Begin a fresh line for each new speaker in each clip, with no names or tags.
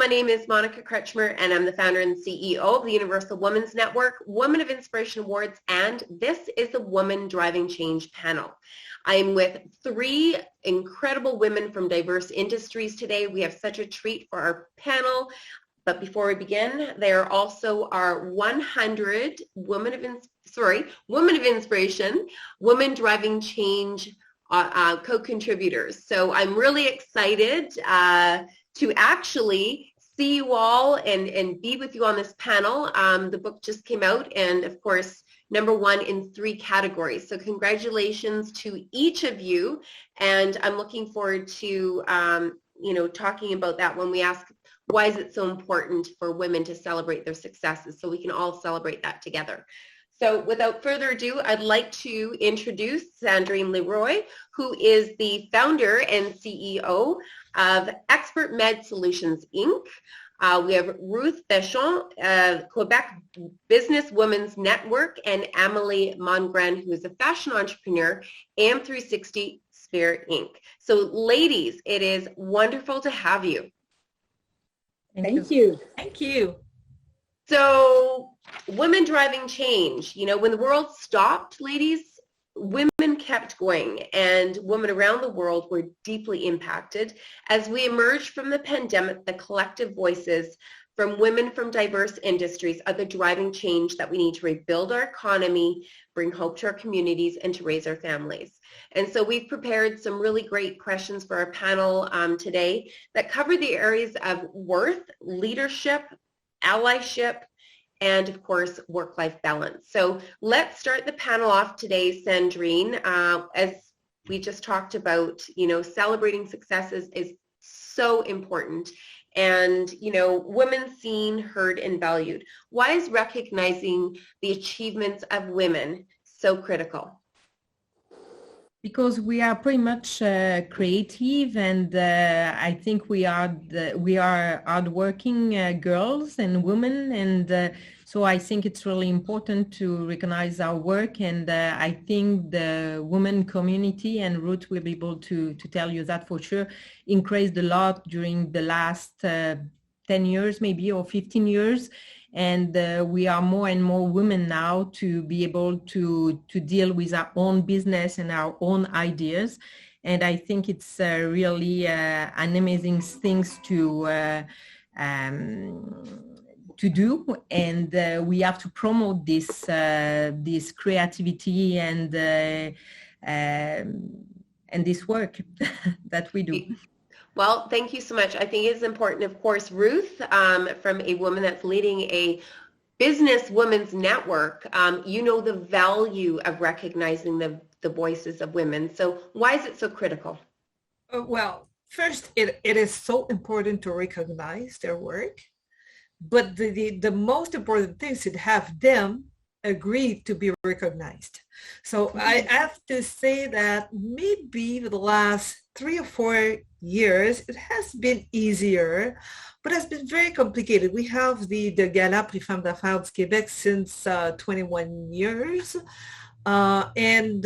my name is Monica Kretschmer, and I'm the founder and CEO of the Universal Women's Network, Women of Inspiration Awards, and this is the Woman Driving Change panel. I'm with three incredible women from diverse industries today. We have such a treat for our panel. But before we begin, they are also our 100 Women of Inspiration, Women Driving Change co-contributors. So I'm really excited to actually see you all and be with you on this panel. The book just came out, and of course, #1 in 3 categories. So congratulations to each of you, and I'm looking forward to talking about that when we ask why is it so important for women to celebrate their successes, so we can all celebrate that together. So without further ado, I'd like to introduce Sandrine Leroy, who is the founder and CEO of ExpertMed Solutions Inc. We have Ruth Béchon, Quebec Business Women's Network, and Amélie Mongren, who is a fashion entrepreneur, AM360 Sphere Inc. So ladies, it is wonderful to have you.
Thank you.
Thank you.
So women driving change, when the world stopped, ladies, women kept going, and women around the world were deeply impacted. As we emerged from the pandemic, the collective voices from women from diverse industries are the driving change that we need to rebuild our economy, bring hope to our communities, and to raise our families. And so we've prepared some really great questions for our panel today that cover the areas of worth, leadership, allyship, and of course, work-life balance. So let's start the panel off today, Sandrine. As we just talked about, celebrating successes is so important. And, women seen, heard, and valued. Why is recognizing the achievements of women so critical?
Because we are pretty much creative, and I think we are hardworking girls and women, and so I think it's really important to recognize our work, and I think the women community, and Ruth will be able to tell you that for sure, increased a lot during the last 10 years maybe, or 15 years. And we are more and more women now to be able to deal with our own business and our own ideas. And I think it's really an amazing thing to do. And we have to promote this creativity and this work that we do.
Well, thank you so much. I think it's important, of course, Ruth, from a woman that's leading a business women's network, the value of recognizing the voices of women. So why is it so critical?
Well, first, it is so important to recognize their work, but the most important thing is to have them agree to be recognized. So I have to say that maybe for the last 3 or 4 years, it has been easier, but it's been very complicated. We have the Gala Prix Femmes d'Affaires du Québec since 21 years, and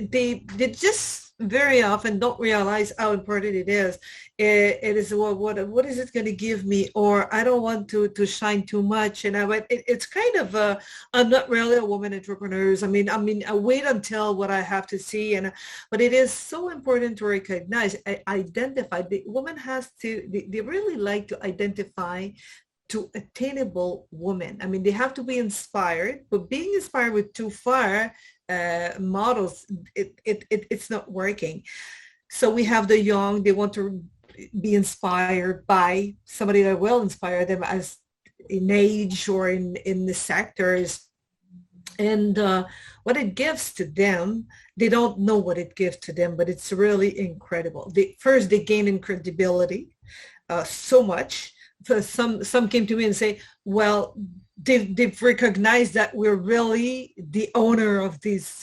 they just very often don't realize how important it is. It is, well, what is it going to give me? Or I don't want to shine too much. And it's kind of I'm not really a woman entrepreneur. I wait until what I have to see. But it is so important to recognize, identify. The woman has to, they really like to identify to attainable women. They have to be inspired, but being inspired with too far models, it's not working. So we have the young, they want to be inspired by somebody that will inspire them as in age or in the sectors. And what it gives to them, they don't know what it gives to them, but it's really incredible. First, they gain in credibility so much. So some came to me and say, well, they've recognized that we're really the owner of this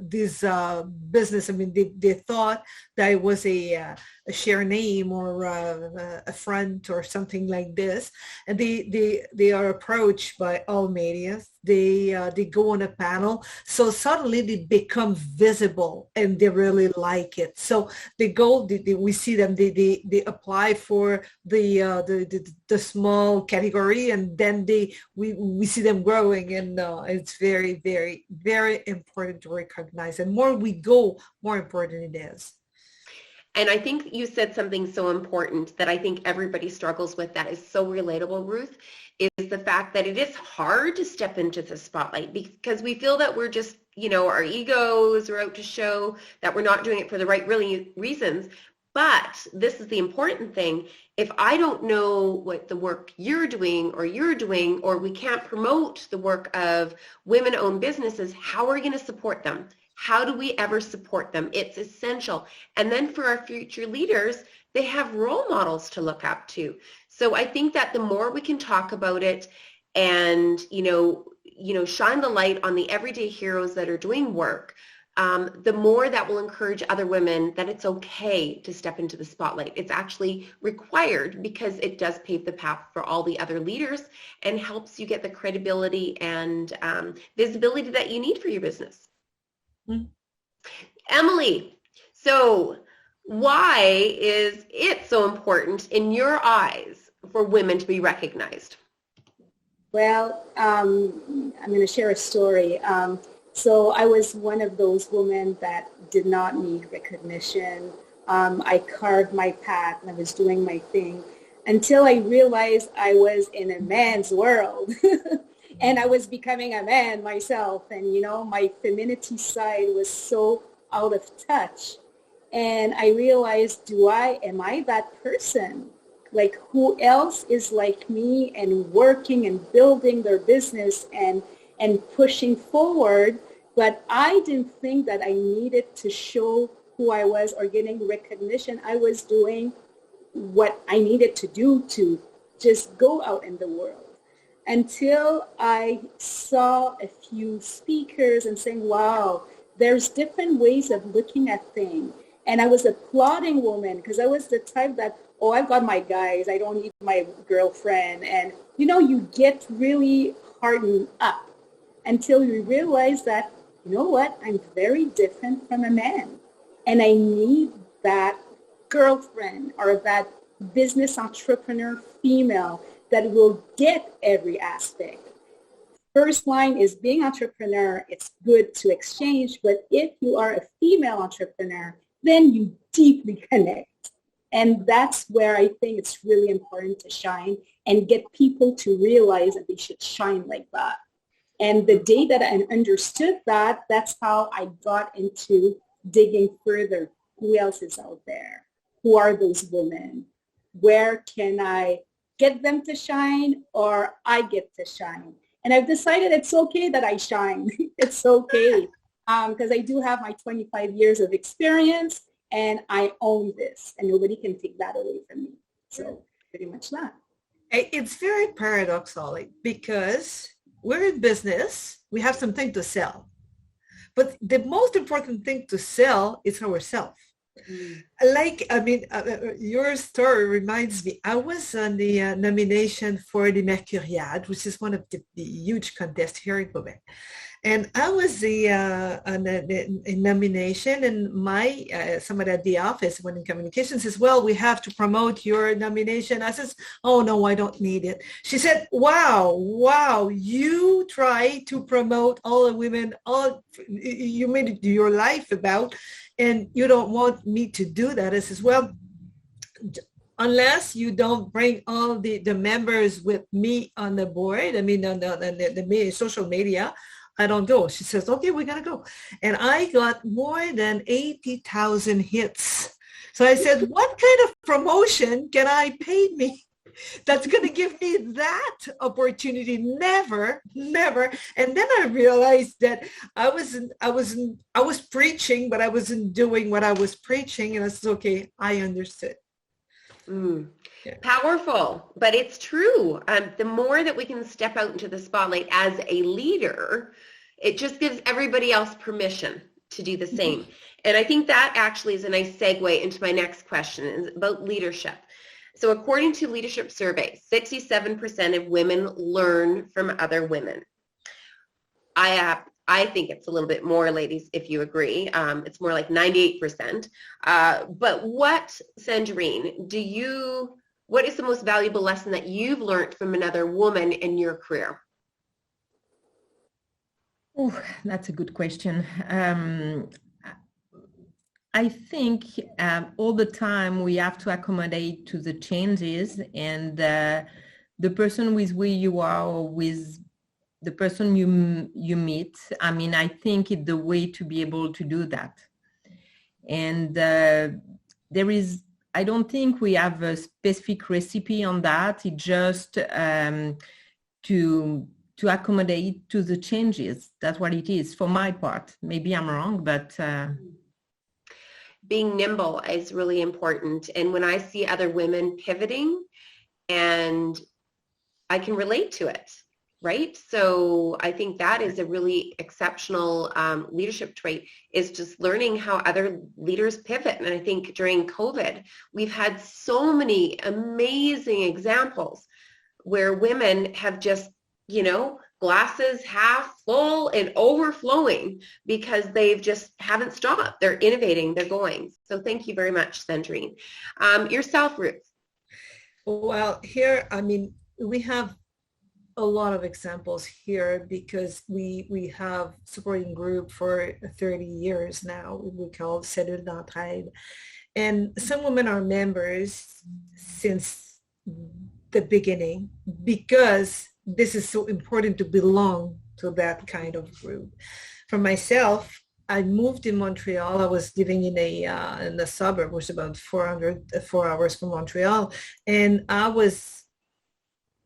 business. They thought that it was a share name or a front or something like this, and they are approached by all medias they go on a panel. So suddenly they become visible and they really like it. So they go, we see them, they apply for the small category, and then we see them growing, and it's very, very, very important to recognize. And more we go, more important it is.
And I think you said something so important that I think everybody struggles with, that is so relatable, Ruth, is the fact that it is hard to step into the spotlight because we feel that we're just, our egos are out to show, that we're not doing it for the right really reasons. But this is the important thing. If I don't know what the work you're doing, or we can't promote the work of women-owned businesses, how are we going to support them? How do we ever support them? It's essential. And then for our future leaders, they have role models to look up to. So I think that the more we can talk about it and, shine the light on the everyday heroes that are doing work, the more that will encourage other women that it's okay to step into the spotlight. It's actually required because it does pave the path for all the other leaders and helps you get the credibility and visibility that you need for your business. Mm-hmm. Emily, so why is it so important in your eyes for women to be recognized?
Well, I'm going to share a story. So I was one of those women that did not need recognition. I carved my path and I was doing my thing until I realized I was in a man's world. And I was becoming a man myself, and my femininity side was so out of touch. And I realized, am I that person? Like, who else is like me and working and building their business and pushing forward? But I didn't think that I needed to show who I was or getting recognition. I was doing what I needed to do to just go out in the world. Until I saw a few speakers and saying, wow, there's different ways of looking at things. And I was a plotting woman because I was the type that, I've got my guys, I don't need my girlfriend. And, you get really hardened up until you realize that, I'm very different from a man. And I need that girlfriend or that business entrepreneur female that will get every aspect. First line is being entrepreneur. It's good to exchange, but if you are a female entrepreneur, then you deeply connect. And that's where I think it's really important to shine and get people to realize that they should shine like that. And the day that I understood that, that's how I got into digging further. Who else is out there? Who are those women? Where can I get them to shine, or I get to shine? And I've decided it's okay that I shine. It's okay because I do have my 25 years of experience and I own this and nobody can take that away from me. So pretty much that.
It's very paradoxical because we're in business, we have something to sell. But the most important thing to sell is ourselves. Your story reminds me, I was on the nomination for the Mercuriade, which is one of the huge contests here in Quebec. And I was in nomination, and my somebody at the office, when in communications, says, well, we have to promote your nomination. I says, oh, no, I don't need it. She said, wow, you try to promote all the women, you made it your life about, and you don't want me to do that. I says, well, unless you don't bring all the members with me on the board, on the social media, I don't go. She says, okay, we're going to go. And I got more than 80,000 hits. So I said, what kind of promotion can I pay me that's going to give me that opportunity? Never. And then I realized that I was preaching, but I wasn't doing what I was preaching. And I said, okay, I understood.
Yeah. Powerful, but it's true. The more that we can step out into the spotlight as a leader, it just gives everybody else permission to do the same. And I think that actually is a nice segue into my next question, is about leadership. So according to leadership surveys, 67% of women learn from other women. I think it's a little bit more, ladies, if you agree. It's more like 98%. But what, Sandrine, what is the most valuable lesson that you've learned from another woman in your career?
Oh, that's a good question. I think all the time we have to accommodate to the changes, and the person with who you are, or with the person you meet. I mean, I think it's the way to be able to do that. And I don't think we have a specific recipe on that. It's just to accommodate to the changes. That's what it is for my part. Maybe I'm wrong, but
being nimble is really important. And when I see other women pivoting, and I can relate to it, right? So I think that is a really exceptional leadership trait, is just learning how other leaders pivot. And I think during COVID, we've had so many amazing examples where women have just, glasses half full and overflowing, because they've just haven't stopped. They're innovating, they're going. So thank you very much, Sandrine. Yourself, Ruth.
Well, here, I mean, we have a lot of examples here, because we have supporting group for 30 years now. We call Cellule d'Entraide. And some women are members since the beginning, because this is so important to belong to that kind of group. For myself, I moved in Montreal. I was living in a suburb, which is about 4 hours from Montreal. And I was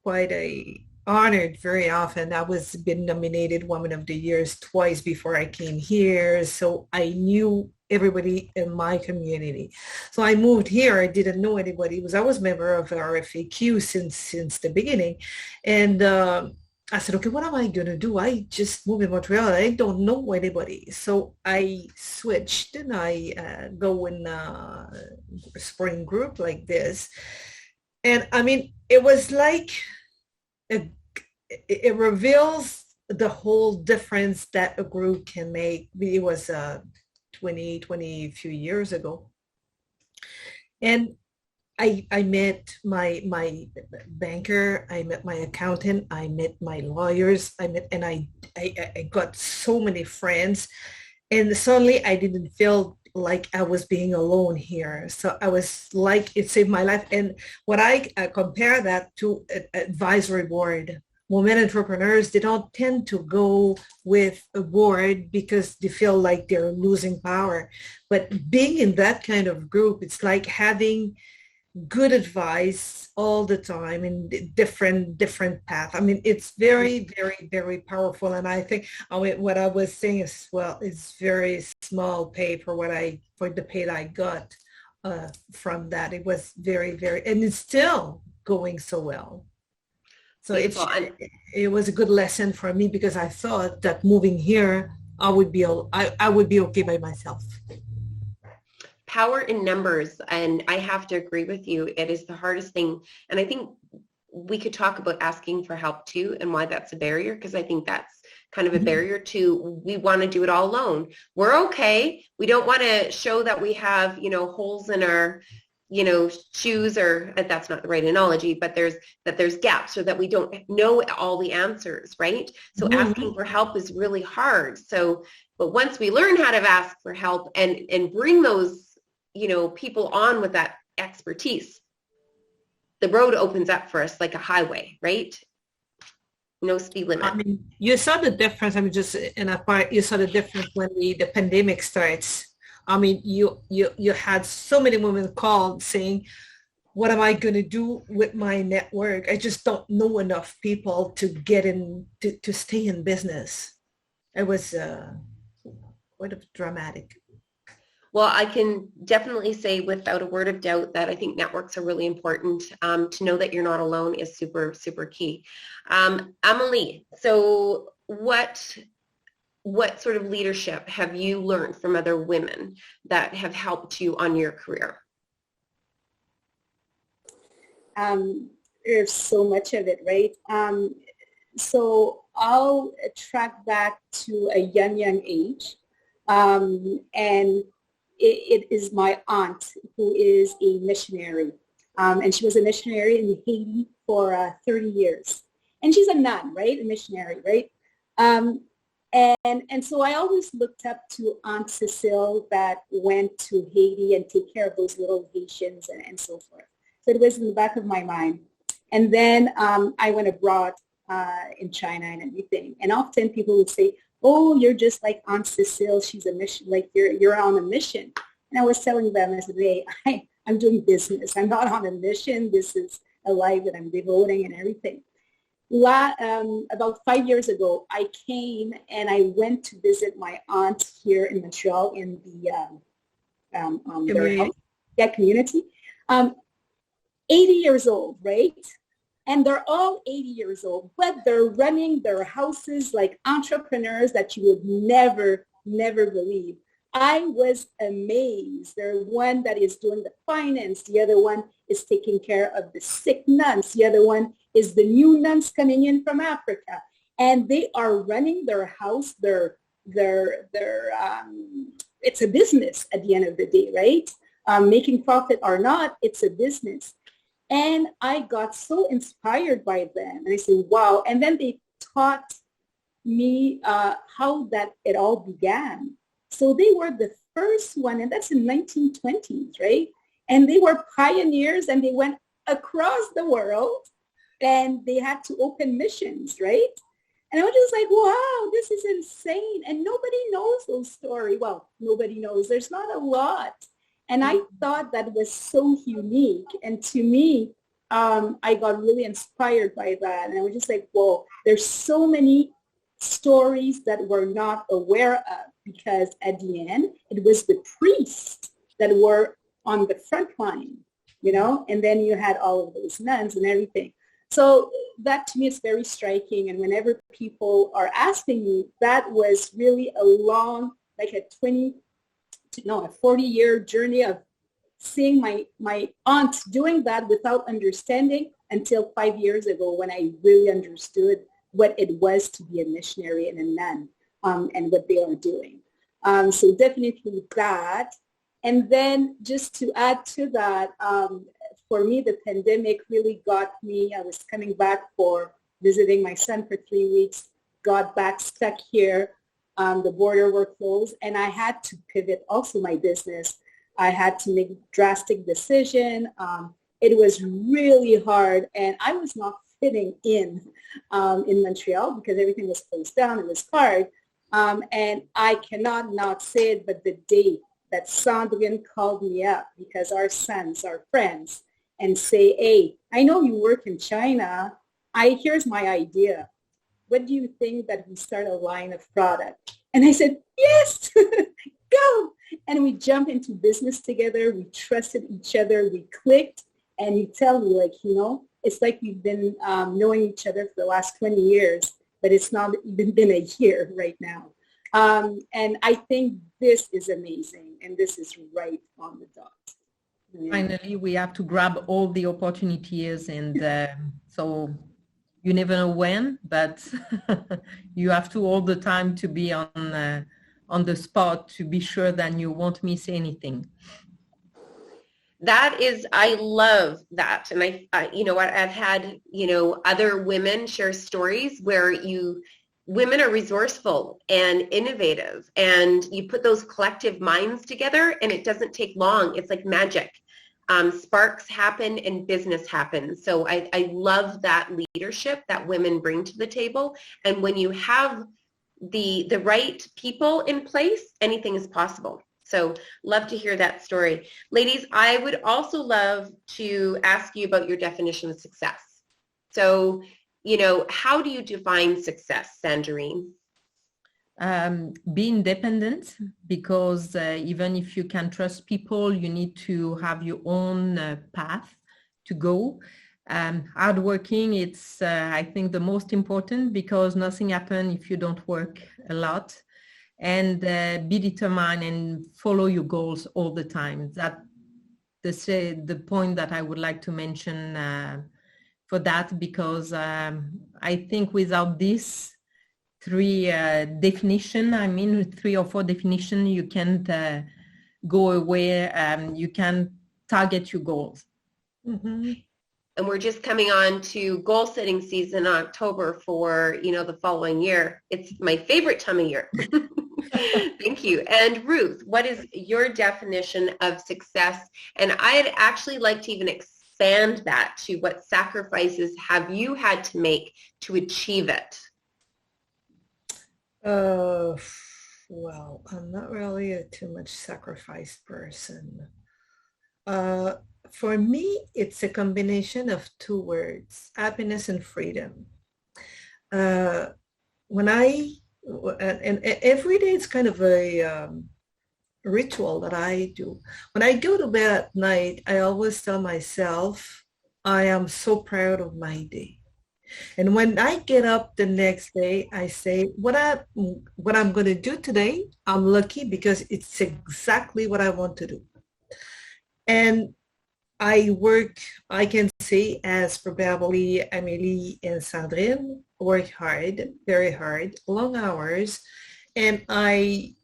quite honored very often. I was been nominated Woman of the Year twice before I came here. So I knew everybody in my community. So I moved here. I didn't know anybody. I was a member of RFAQ since the beginning. And I said, okay, what am I going to do? I just moved in Montreal. I don't know anybody. So I switched, and I go in a spring group like this. And I mean, it was like, it reveals the whole difference that a group can make. It was 20 few years ago. And I met my banker, I met my accountant, I met my lawyers, and I got so many friends. And suddenly I didn't feel like I was being alone here. So I was like, it saved my life. And when I compare that to an advisory board, women entrepreneurs, they don't tend to go with a board because they feel like they're losing power. But being in that kind of group, it's like having good advice all the time in different path. I mean, it's very, very, very powerful. And I think what I was saying as well is very small pay for the pay that I got from that. It was very, very, and it's still going so well. So it was a good lesson for me, because I thought that moving here, I would be okay by myself.
Power in numbers, and I have to agree with you. It is the hardest thing, and I think we could talk about asking for help too, and why that's a barrier, because I think that's kind of a barrier to, we want to do it all alone. We're okay. We don't want to show that we have, holes in our, shoes, or that's not the right analogy, but there's gaps, or that we don't know all the answers, right? So asking for help is really hard. So, but once we learn how to ask for help and bring those, people on with that expertise, the road opens up for us like a highway, right? No speed limit.
I mean, you saw the difference. I mean, just in a part, you saw the difference when the pandemic starts. I mean, you had so many women called saying, what am I going to do with my network? I just don't know enough people to get in, to stay in business. It was quite dramatic.
Well, I can definitely say without a word of doubt that I think networks are really important. To know that you're not alone is super, super key. Amelie, so what sort of leadership have you learned from other women that have helped you on your career?
There's so much of it, right? So I'll track back to a young age. And it is my aunt who is a missionary. And she was a missionary in Haiti for 30 years. And she's a nun, right? A missionary, right? And so I always looked up to Aunt Cecile that went to Haiti and take care of those little Haitians and so forth. So it was in the back of my mind. And then I went abroad in China and everything. And often people would say, oh, you're just like Aunt Cecile. She's a mission, like you're on a mission. And I was telling them, I said, hey, I'm doing business. I'm not on a mission. This is a life that I'm devoting and everything. About 5 years ago, I came and I went to visit my aunt here in Montreal in the their house, community. 80 years old, right? And they're all 80 years old, but they're running their houses like entrepreneurs that you would never believe. I was amazed. There's one that is doing the finance. The other one is taking care of the sick nuns. The other one is the new nuns coming in from Africa. And they are running their house. It's a business at the end of the day, right? Making profit or not, it's a business. And I got so inspired by them. And I said, wow. And then they taught me how that it all began. So they were the first one, and that's in 1920s, right? And they were pioneers, and they went across the world, and they had to open missions, right? And I was just like, wow, this is insane. And nobody knows those stories. Well, nobody knows. There's not a lot. And I thought that was so unique. And to me, I got really inspired by that. And I was just like, whoa, there's so many stories that we're not aware of, because at the end, it was the priests that were on the front line, you know, and then you had all of those nuns and everything. So that to me is very striking. And whenever people are asking me, that was really a long, like a 40-year journey of seeing my aunt doing that without understanding until 5 years ago, when I really understood what it was to be a missionary and a nun, and what they are doing. So definitely that. And then just to add to that, for me, the pandemic really got me. I was coming back for visiting my son for 3 weeks, got back stuck here. The border were closed, and I had to pivot also my business. I had to make a drastic decision. It was really hard, and I was not fitting in Montreal because everything was closed down. It was hard. And I cannot not say it, but the day that Sandrine called me up, because our sons are friends, and say, hey, I know you work in China. Here's my idea. What do you think that we start a line of product? And I said, yes, go. And we jumped into business together. We trusted each other. We clicked. And you tell me, like, you know, it's like we've been knowing each other for the last 20 years, but it's not even been a year right now. And I think this is amazing, and this is right on the dot.
Finally, we have to grab all the opportunities, and so you never know when, but you have to all the time to be on the spot to be sure that you won't miss anything.
That is, I love that. And I you know what, I've had, you know, other women share stories where women are resourceful and innovative, and you put those collective minds together and it doesn't take long. It's like magic. Sparks happen and business happens. So I love that leadership that women bring to the table. And when you have the right people in place, anything is possible. So love to hear that story. Ladies, I would also love to ask you about your definition of success. So, you know, how do you define success, Sandrine?
Be independent, because even if you can trust people, you need to have your own path to go. Hardworking, it's I think the most important, because nothing happens if you don't work a lot. And be determined and follow your goals all the time. That's the point that I would like to mention for that, because I think without this three or four definition, you can't go away. You can target your goals.
Mm-hmm.
And we're just coming on to goal setting season in October for, the following year. It's my favorite time of year. Thank you. And Ruth, what is your definition of success? And I'd actually like to even expand that to what sacrifices have you had to make to achieve it?
Well, I'm not really a too much sacrifice person. For me, it's a combination of two words, happiness and freedom. And every day it's kind of a ritual that I do. When I go to bed at night, I always tell myself, I am so proud of my day. And when I get up the next day, I say, what I'm going to do today, I'm lucky because it's exactly what I want to do. And I can say, as probably Amélie and Sandrine, work hard, very hard, long hours, and I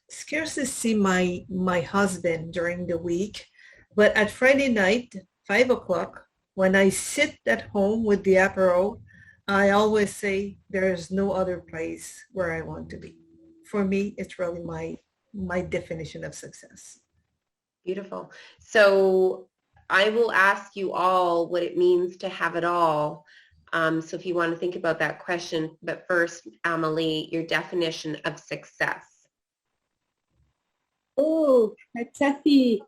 scarcely see my husband during the week. But at Friday night, 5 o'clock, when I sit at home with the apéro, I always say there's no other place where I want to be. For me, it's really my definition of success.
Beautiful. So I will ask you all what it means to have it all. So if you want to think about that question, but first, Amélie, your definition of success.
Oh, Kathy.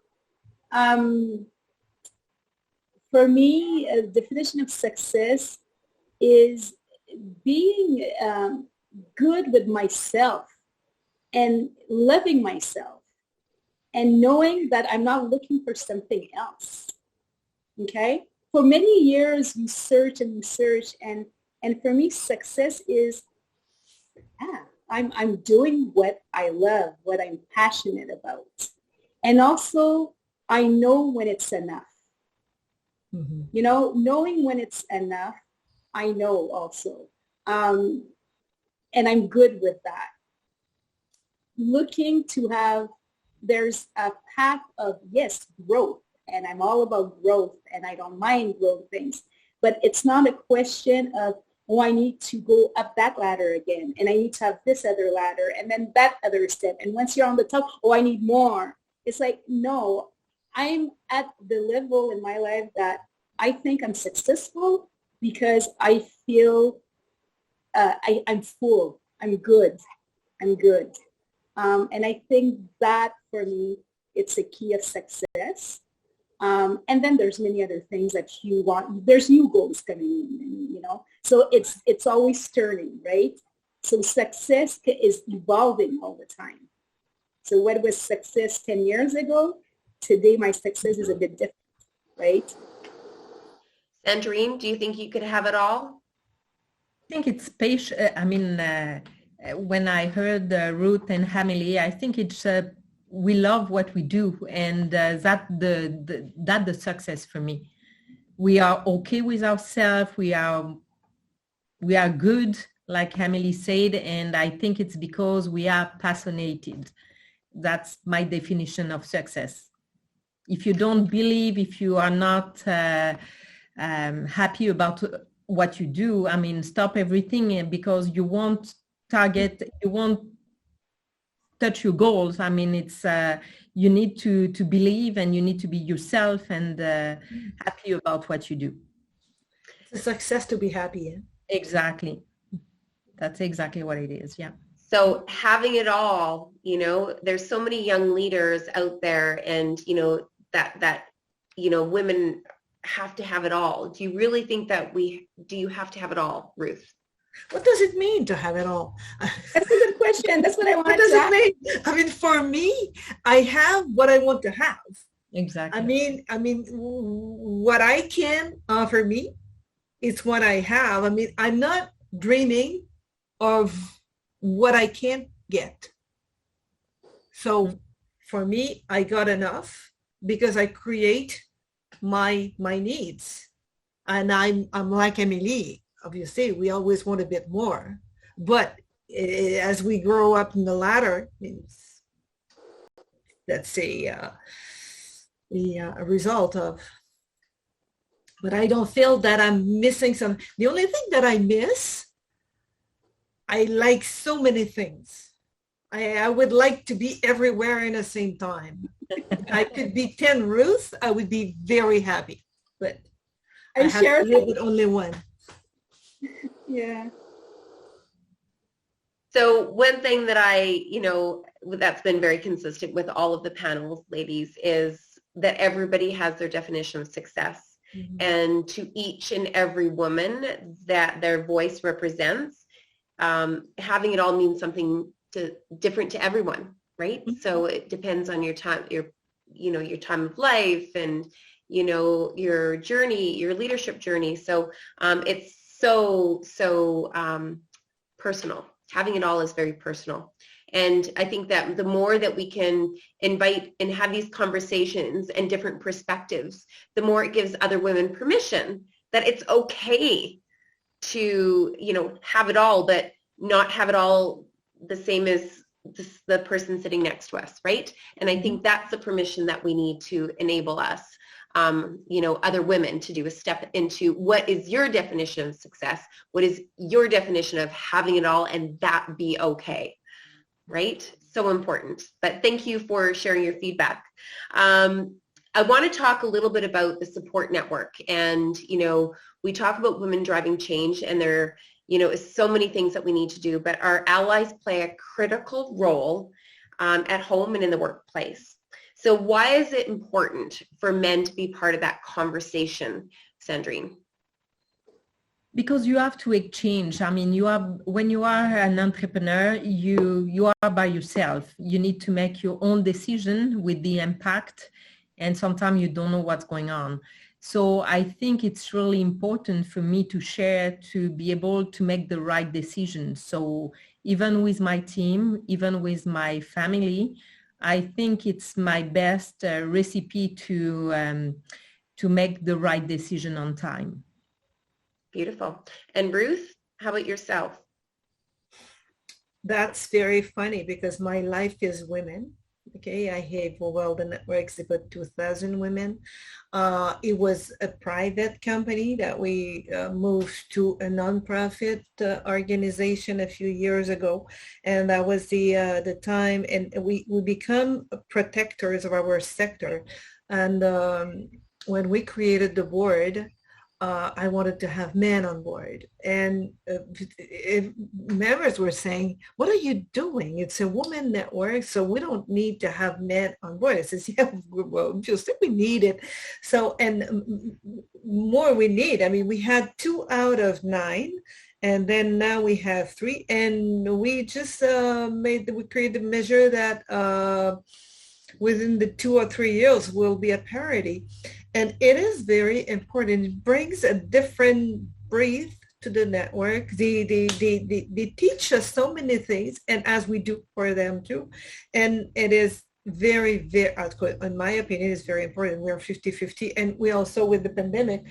For me, a definition of success is being good with myself and loving myself and knowing that I'm not looking for something else. Okay? For many years, you search, and for me, success is, I'm doing what I love, what I'm passionate about. And also, I know when it's enough. Mm-hmm. Knowing when it's enough, I know also. And I'm good with that. Looking to have, there's a path of, yes, growth. And I'm all about growth, and I don't mind growth things. But it's not a question of, oh, I need to go up that ladder again, and I need to have this other ladder, and then that other step. And once you're on the top, oh, I need more. It's like, no, I'm at the level in my life that I think I'm successful because I feel I'm full. I'm good. And I think that for me, it's a key of success. And then there's many other things that you want. There's new goals coming in, So it's always turning, right? So success is evolving all the time. So what was success 10 years ago? Today, my success is a bit different, right?
Sandrine, do you think you could have it all?
I think it's patient. When I heard Ruth and Amélie, I think it's we love what we do, and that the success for me. We are okay with ourselves. We are good, like Amélie said, and I think it's because we are passionate. That's my definition of success. If you don't believe, if you are not happy about what you do, stop everything, because you won't touch your goals. It's you need to believe, and you need to be yourself and happy about what you do.
It's a success to be happy. Yeah?
Exactly. That's exactly what it is. Yeah.
So having it all, there's so many young leaders out there, and that women have to have it all. Do you really think that do you have to have it all, Ruth?
What does it mean to have it all?
That's a good question. That's what I want to ask.
What does it mean? For me, I have what I want to have.
Exactly.
What I can offer me is what I have. I'm not dreaming of what I can't get. So for me, I got enough because I create my needs. and I'm like Emily. Obviously, we always want a bit more, but as we grow up in the ladder, that's a result of. But I don't feel that I'm missing some. The only thing that I miss, I like so many things. I would like to be everywhere in the same time. I could be 10 Ruth, I would be very happy. But I have to live with only one.
Yeah.
So one thing that that's been very consistent with all of the panels, ladies, is that everybody has their definition of success. Mm-hmm. And to each and every woman that their voice represents, having it all means something different to everyone, right? Mm-hmm. So it depends on your time, your time of life, and your journey, your leadership journey. So it's so personal. Having it all is very personal. And I think that the more that we can invite and have these conversations and different perspectives, the more it gives other women permission that it's okay to, have it all, but not have it all the same as the person sitting next to us, right? And I think that's the permission that we need to enable us, other women to do a step into what is your definition of success? What is your definition of having it all, and that be okay? Right? So important. But thank you for sharing your feedback. I want to talk a little bit about the support network. And, we talk about women driving change, and there, is so many things that we need to do, but our allies play a critical role at home and in the workplace. So why is it important for men to be part of that conversation, Sandrine?
Because you have to exchange. I mean, when you are an entrepreneur, you are by yourself. You need to make your own decision with the impact, and sometimes you don't know what's going on. So I think it's really important for me to share, to be able to make the right decision. So even with my team, even with my family, I think it's my best recipe to make the right decision on time.
Beautiful. And Ruth, how about yourself?
That's very funny because my life is women. Okay, I have the networks about 2,000 women. It was a private company that we moved to a nonprofit organization a few years ago, and that was the time. And we become protectors of our sector. And when we created the board, I wanted to have men on board, and members were saying, "What are you doing? It's a woman network, so we don't need to have men on board." I says, "Yeah, well, just we need it." So, and more we need. I mean, we had 2 out of 9, and then now we have 3, and we just we created a measure that within the 2 or 3 years will be at parity. And it is very important. It brings a different breath to the network. They teach us so many things, and as we do for them too. And it is very, very, in my opinion, it's very important. We're 50-50. And we also, with the pandemic,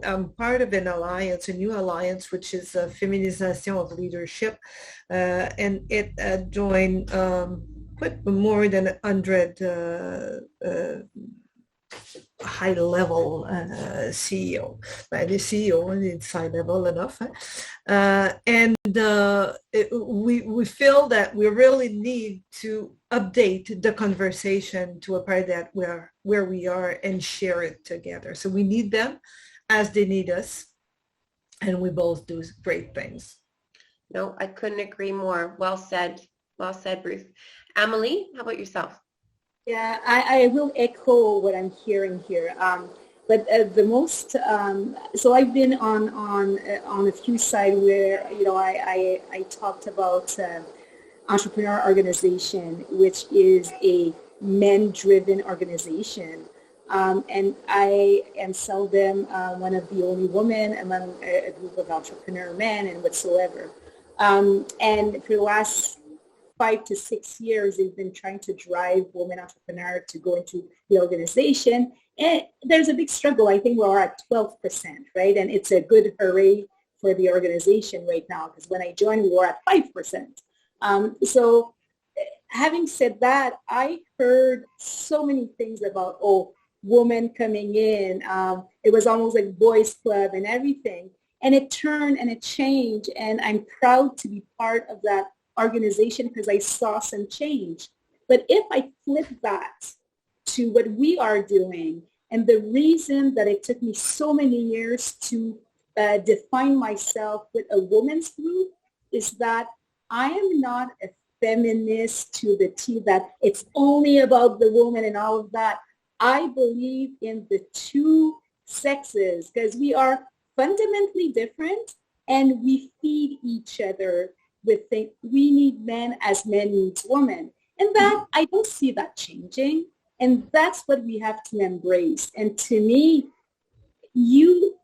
I'm part of an alliance, a new alliance, which is Féminisation of Leadership. And it joined more than 100 high-level CEO. The CEO is high level enough. And we feel that we really need to update the conversation to a part that where we are and share it together. So we need them as they need us, and we both do great things.
No, I couldn't agree more. Well said. Well said, Ruth. Amelie, how about yourself?
Yeah, I will echo what I'm hearing here. But the most, so I've been on a few sites where, I talked about Entrepreneur Organization, which is a men-driven organization. And I am seldom one of the only women among a group of entrepreneur men and whatsoever. And for the last 5 to 6 years, they've been trying to drive women entrepreneurs to go into the organization. And there's a big struggle. I think we're at 12%, right? And it's a good hooray for the organization right now, because when I joined, we were at 5%. So having said that, I heard so many things about, women coming in. It was almost like boys club and everything. And it turned and it changed. And I'm proud to be part of that organization because I saw some change. But if I flip that to what we are doing, and the reason that it took me so many years to define myself with a women's group is that I am not a feminist to the T, that it's only about the woman and all of that. I believe in the two sexes because we are fundamentally different and we feed each other with things. We need men as men needs women. And that, I don't see that changing. And that's what we have to embrace. And to me, you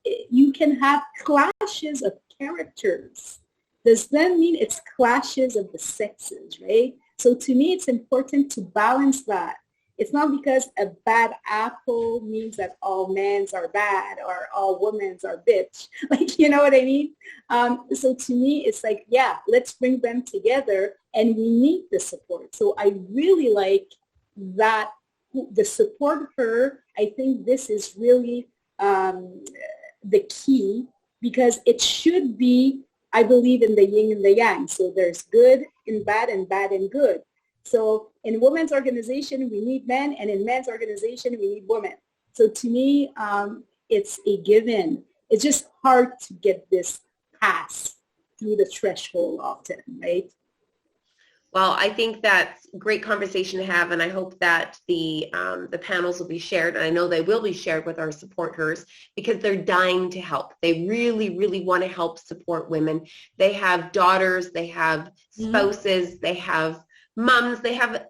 can have clashes of characters. Does that mean it's clashes of the sexes, right? So to me, it's important to balance that. It's not because a bad apple means that all men's are bad or all women's are bitch. Like, you know what I mean? So to me, it's like, yeah, let's bring them together and we need the support. So I really like that, the support her. I think this is really the key because it should be, I believe in the yin and the yang. So there's good and bad and good. So in women's organization, we need men, and in men's organization, we need women. So to me, it's a given. It's just hard to get this pass through the threshold often, right?
Well, I think that's a great conversation to have, and I hope that the panels will be shared, and I know they will be shared with our supporters because they're dying to help. They really, really want to help support women. They have daughters, they have spouses, they have moms, they have,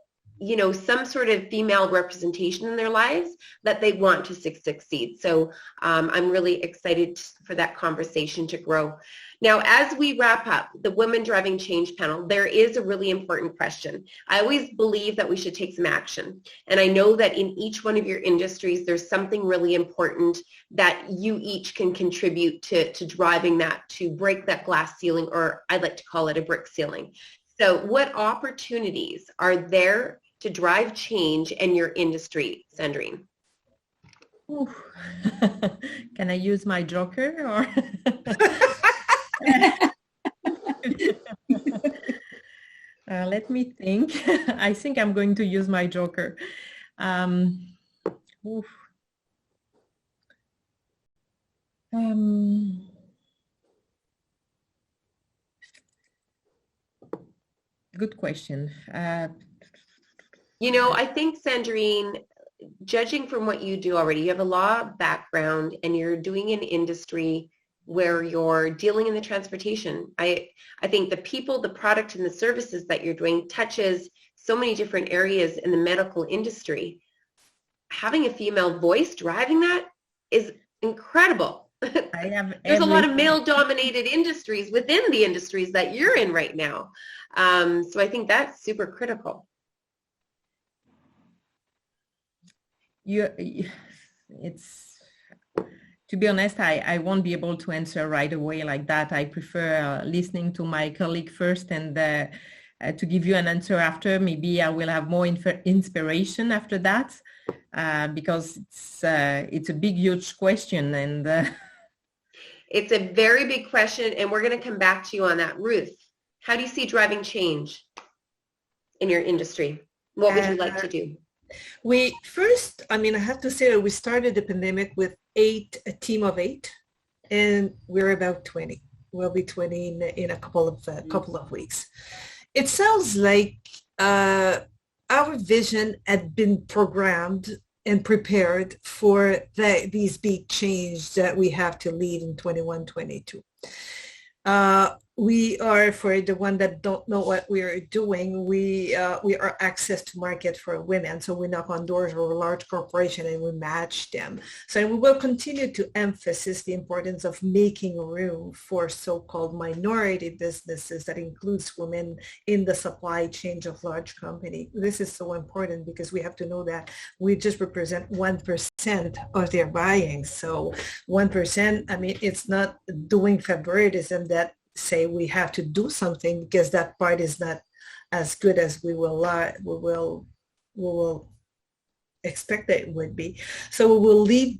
some sort of female representation in their lives that they want to succeed. So I'm really excited for that conversation to grow. Now, as we wrap up the Women Driving Change panel, there is a really important question. I always believe that we should take some action. And I know that in each one of your industries, there's something really important that you each can contribute to driving that, to break that glass ceiling, or I like to call it a brick ceiling. So what opportunities are there to drive change in your industry, Sandrine?
Can I use my joker or? Let me think. I think I'm going to use my joker. Good question.
I think, Sandrine, judging from what you do already, you have a law background and you're doing an industry where you're dealing in the transportation. I think the people, the product, and the services that you're doing touches so many different areas in the medical industry. Having a female voice driving that is incredible. There's a lot of male-dominated industries within the industries that you're in right now. So I think that's super critical.
To be honest, I won't be able to answer right away like that. I prefer listening to my colleague first and to give you an answer after. Maybe I will have more inspiration after that because it's a big, huge question. And
it's a very big question, and we're going to come back to you on that. Ruth, how do you see driving change in your industry? What would you like to do?
I have to say that we started the pandemic with a team of 8, and we're about 20. We'll be 20 in a couple of weeks. It sounds like our vision had been programmed and prepared for these big changes that we have to lead in 21, 22. we are, for the one that don't know what we are doing, we are access to market for women. So we knock on doors of a large corporation and we match them. So we will continue to emphasize the importance of making room for so-called minority businesses that includes women in the supply chain of large company. This is so important because we have to know that we just represent 1% of their buying. So 1%, I mean, it's not doing favoritism that say we have to do something because that part is not as good as we will expect that it would be. So we will lead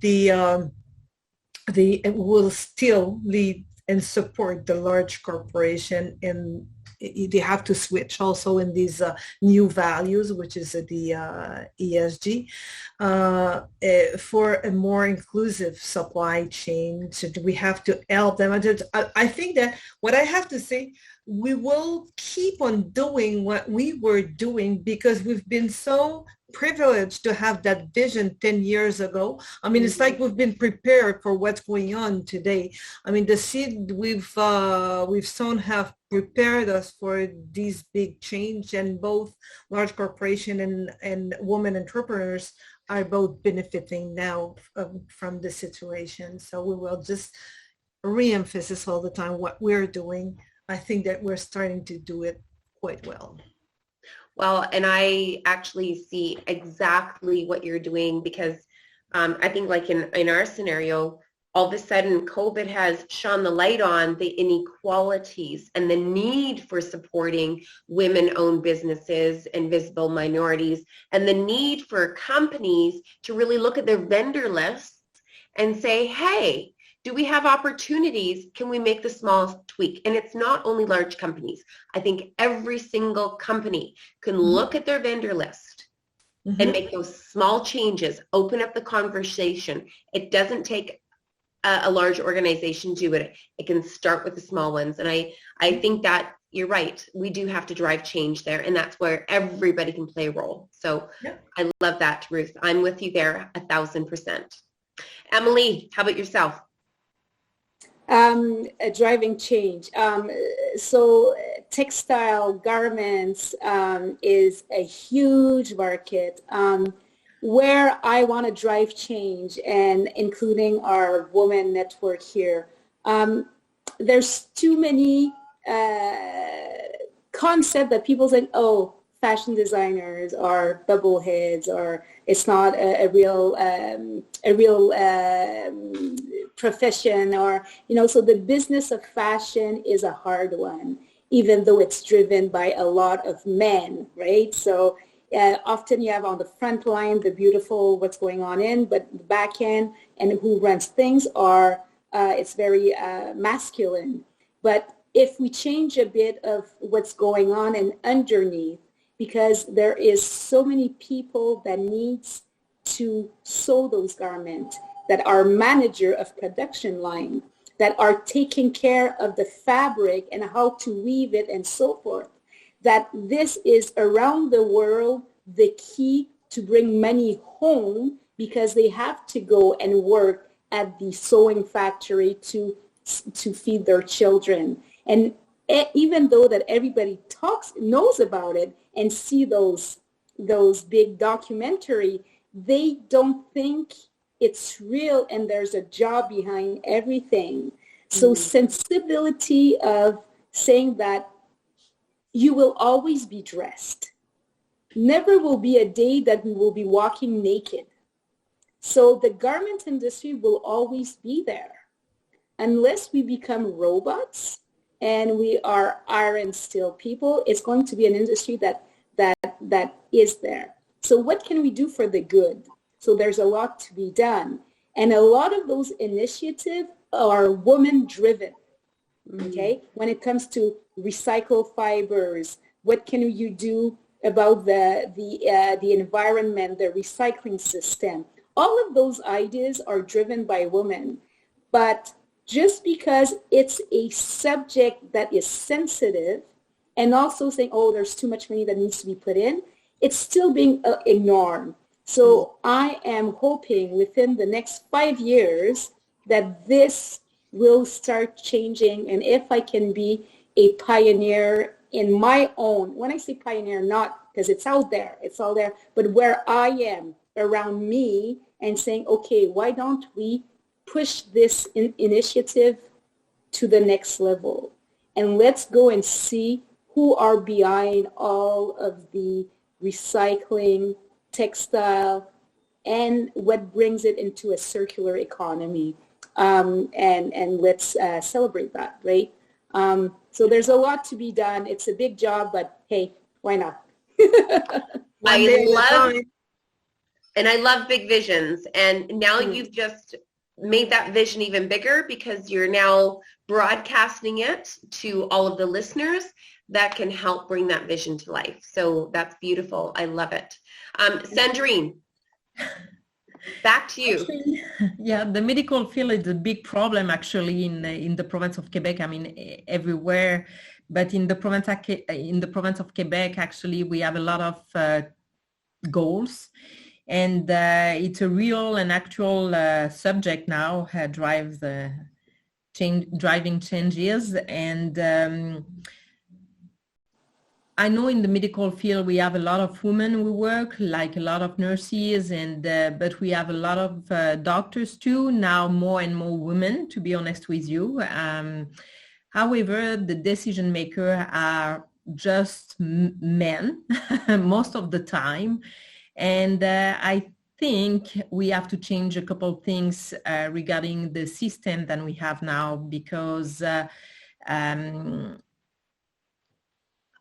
will still lead and support the large corporation, and they have to switch also in these new values, which is the ESG, for a more inclusive supply chain. So we have to help them. I think that what I have to say, we will keep on doing what we were doing because we've been so privileged to have that vision 10 years ago. I mean, it's like we've been prepared for what's going on today. I mean, the seed we've sown have prepared us for these big change, and both large corporation and women entrepreneurs are both benefiting now from the situation. So we will just re-emphasize all the time what we're doing. I think that we're starting to do it quite well.
Well, and I actually see exactly what you're doing because I think like in our scenario, all of a sudden COVID has shone the light on the inequalities and the need for supporting women-owned businesses and visible minorities, and the need for companies to really look at their vendor lists and say, hey, do we have opportunities? Can we make the small tweak? And it's not only large companies. I think every single company can look at their vendor list and make those small changes, open up the conversation. It doesn't take a large organization to do it. It can start with the small ones. And I think that you're right. We do have to drive change there, and that's where everybody can play a role. So I love that, Ruth. I'm with you there 1,000%. Emily, how about yourself?
Driving change. So textile garments is a huge market. Where I want to drive change, and including our women network here, there's too many concepts that people think, oh, fashion designers are bubbleheads, or it's not a real profession, or, you know, so the business of fashion is a hard one, even though it's driven by a lot of men, right? So often you have on the front line the beautiful what's going on but the back end and who runs things are, it's very masculine. But if we change a bit of what's going on and underneath, because there is so many people that needs to sew those garments, that are manager of production line, that are taking care of the fabric and how to weave it and so forth, that this is around the world the key to bring money home, because they have to go and work at the sewing factory to feed their children. And even though that everybody knows about it and see those big documentary, they don't think it's real, and there's a job behind everything. So sensibility of saying that you will always be dressed. Never will be a day that we will be walking naked. So the garment industry will always be there unless we become robots and we are iron steel people. It's going to be an industry that is there. So what can we do for the good? So there's a lot to be done. And a lot of those initiatives are woman-driven, okay? When it comes to recycled fibers, what can you do about the environment, the recycling system? All of those ideas are driven by women. But just because it's a subject that is sensitive, and also saying, oh, there's too much money that needs to be put in, it's still being ignored. So I am hoping within the next 5 years that this will start changing. And if I can be a pioneer in my own, when I say pioneer, not because it's out there, it's all there, but where I am around me and saying, okay, why don't we push this initiative to the next level? And let's go and see who are behind all of the recycling, textile, and what brings it into a circular economy. And let's celebrate that, right? So there's a lot to be done. It's a big job, but hey, why not?
I love big visions. And now you've just made that vision even bigger because you're now broadcasting it to all of the listeners that can help bring that vision to life. So that's beautiful. I love it. Sandrine, back to you.
Actually, yeah, the medical field is a big problem actually in the province of Quebec. I mean, everywhere, but in the province of Quebec, actually, we have a lot of goals, and it's a real and actual subject now. Driving changes, and I know in the medical field we have a lot of women who work, like a lot of nurses, and but we have a lot of doctors too, now more and more women, to be honest with you. However, the decision makers are just men most of the time, and I think we have to change a couple of things regarding the system that we have now, because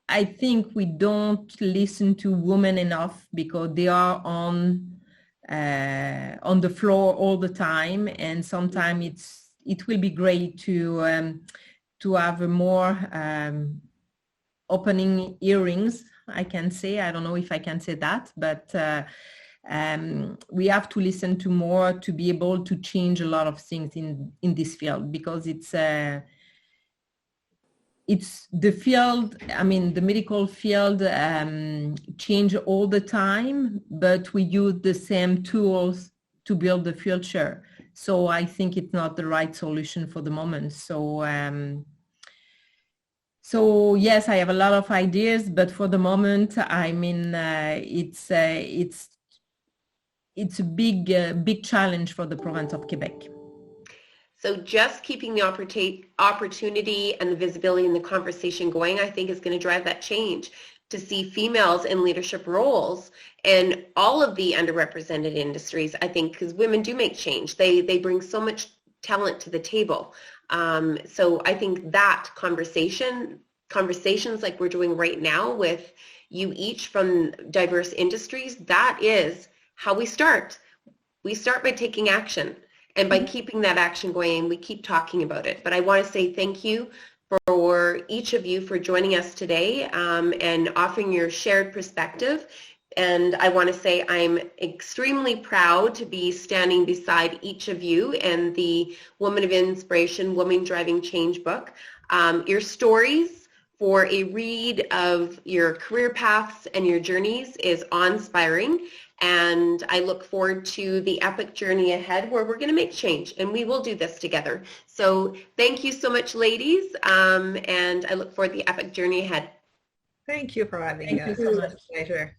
I think we don't listen to women enough because they are on the floor all the time, and sometimes it will be great to have a more opening earrings, I can say. I don't know if I can say that, but we have to listen to more to be able to change a lot of things in this field, because it's the field, I mean, the medical field change all the time, but we use the same tools to build the future. So I think it's not the right solution for the moment. So yes, I have a lot of ideas, but for the moment, I mean, it's a big challenge for the province of Quebec.
So just keeping the opportunity and the visibility and the conversation going, I think, is going to drive that change, to see females in leadership roles in all of the underrepresented industries, I think, because women do make change. They bring so much talent to the table. So I think that conversations like we're doing right now with you each from diverse industries, that is how we start. We start by taking action. And by keeping that action going, we keep talking about it. But I want to say thank you for each of you for joining us today and offering your shared perspective. And I want to say I'm extremely proud to be standing beside each of you and the Woman of Inspiration, Woman Driving Change book. Your stories for a read of your career paths and your journeys is awe-inspiring. And I look forward to the epic journey ahead where we're going to make change, and we will do this together. So thank you so much, ladies, and I look forward to the epic journey ahead.
Thank you for having us. It was a pleasure.